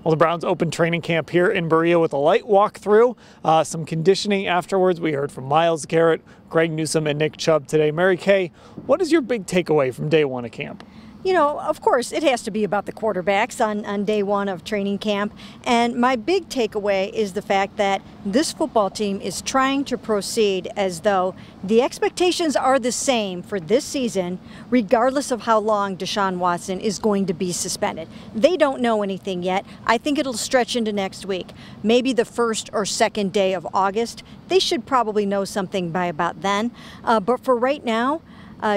Well, the Browns opened training camp here in Berea with a light walkthrough, some conditioning afterwards. We heard from Myles Garrett, Greg Newsome, and Nick Chubb today. Mary Kay, what is your big takeaway from day one of camp? You know, of course, it has to be about the quarterbacks on day one of training camp. And my big takeaway is the fact that this football team is trying to proceed as though the expectations are the same for this season, regardless of how long Deshaun Watson is going to be suspended. They don't know anything yet. I think it'll stretch into next week, maybe the first or second day of August. They should probably know something by about then. But for right now,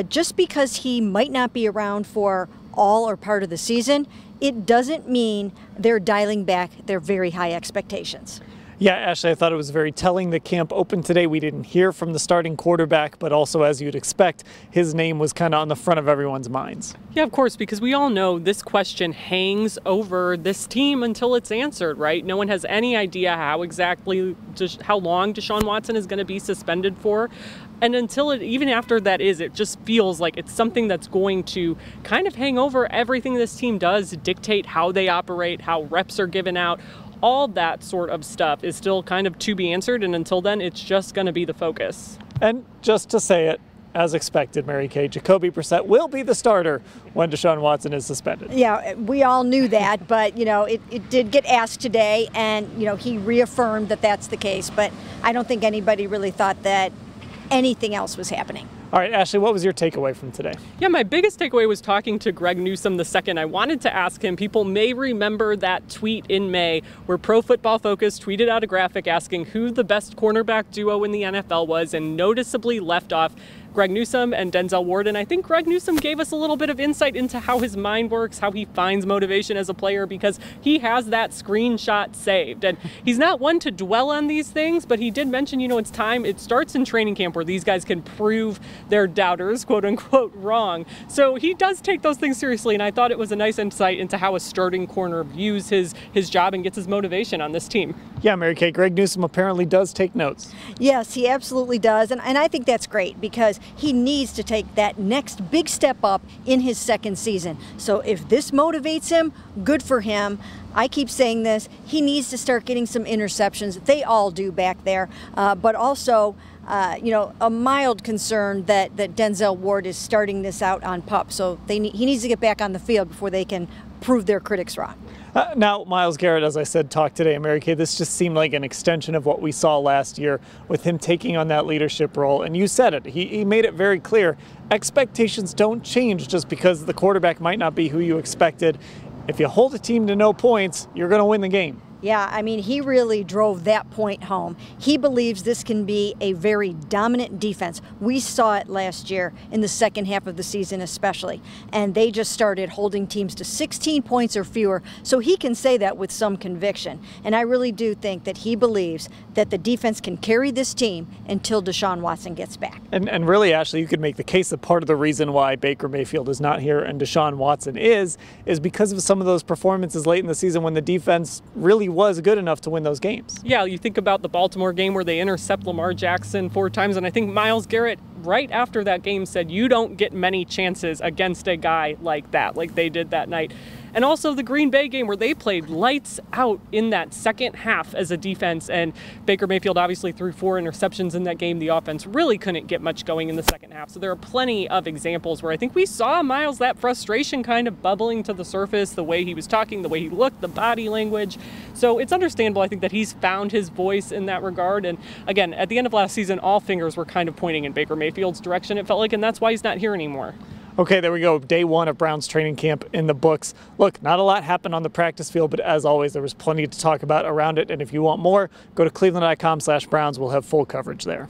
just because he might not be around for all or part of the season, it doesn't mean they're dialing back their very high expectations. Yeah, Ashley, I thought it was very telling that camp opened today. We didn't hear from the starting quarterback, but also, as you'd expect, his name was kind of on the front of everyone's minds. Yeah, of course, because we all know this question hangs over this team until it's answered, right? No one has any idea how long Deshaun Watson is going to be suspended for. And until even after that it just feels like it's something that's going to kind of hang over everything this team does, dictate how they operate, how reps are given out. All that sort of stuff is still kind of to be answered, and until then, it's just going to be the focus. And just to say it, as expected, Mary Kay, Jacoby Brissett will be the starter when Deshaun Watson is suspended. Yeah, we all knew that, but, you know, it did get asked today, and, you know, he reaffirmed that that's the case, but I don't think anybody really thought that anything else was happening. All right, Ashley, what was your takeaway from today? Yeah, my biggest takeaway was talking to Greg Newsome II. I wanted to ask him, people may remember that tweet in May where Pro Football Focus tweeted out a graphic asking who the best cornerback duo in the NFL was and noticeably left off Greg Newsome and Denzel Ward. And I think Greg Newsome gave us a little bit of insight into how his mind works, how he finds motivation as a player, because he has that screenshot saved. And he's not one to dwell on these things, but he did mention, you know, it's time. It starts in training camp where these guys can prove their doubters, quote unquote, wrong. So he does take those things seriously. And I thought it was a nice insight into how a starting corner views his job and gets his motivation on this team. Yeah, Mary Kay, Greg Newsome apparently does take notes. Yes, he absolutely does. And I think that's great because he needs to take that next big step up in his second season. So if this motivates him, good for him. I keep saying this, he needs to start getting some interceptions. They all do back there. But also, you know, a mild concern that Denzel Ward is starting this out on PUP. So he needs to get back on the field before they can prove their critics wrong. Now, Myles Garrett, as I said, talked today in Mary Kay. This just seemed like an extension of what we saw last year with him taking on that leadership role. And you said it. He made it very clear. Expectations don't change just because the quarterback might not be who you expected. If you hold a team to no points, you're going to win the game. Yeah, I mean, he really drove that point home. He believes this can be a very dominant defense. We saw it last year in the second half of the season especially, and they just started holding teams to 16 points or fewer, so he can say that with some conviction. And I really do think that he believes that the defense can carry this team until Deshaun Watson gets back. And really, Ashley, you could make the case that part of the reason why Baker Mayfield is not here and Deshaun Watson is because of some of those performances late in the season when the defense really was good enough to win those games. Yeah, you think about the Baltimore game where they intercept Lamar Jackson 4 times, and I think Myles Garrett right after that game said you don't get many chances against a guy like that, like they did that night. And also the Green Bay game where they played lights out in that second half as a defense, and Baker Mayfield obviously threw 4 interceptions in that game. The offense really couldn't get much going in the second half. So there are plenty of examples where I think we saw Myles, that frustration kind of bubbling to the surface, the way he was talking, the way he looked, the body language. So it's understandable, I think, that he's found his voice in that regard. And again, at the end of last season, all fingers were kind of pointing in Baker Mayfield's direction, it felt like, and that's why he's not here anymore. Okay, there we go. Day one of Browns training camp in the books. Look, not a lot happened on the practice field, but as always, there was plenty to talk about around it. And if you want more, go to cleveland.com/Browns. We'll have full coverage there.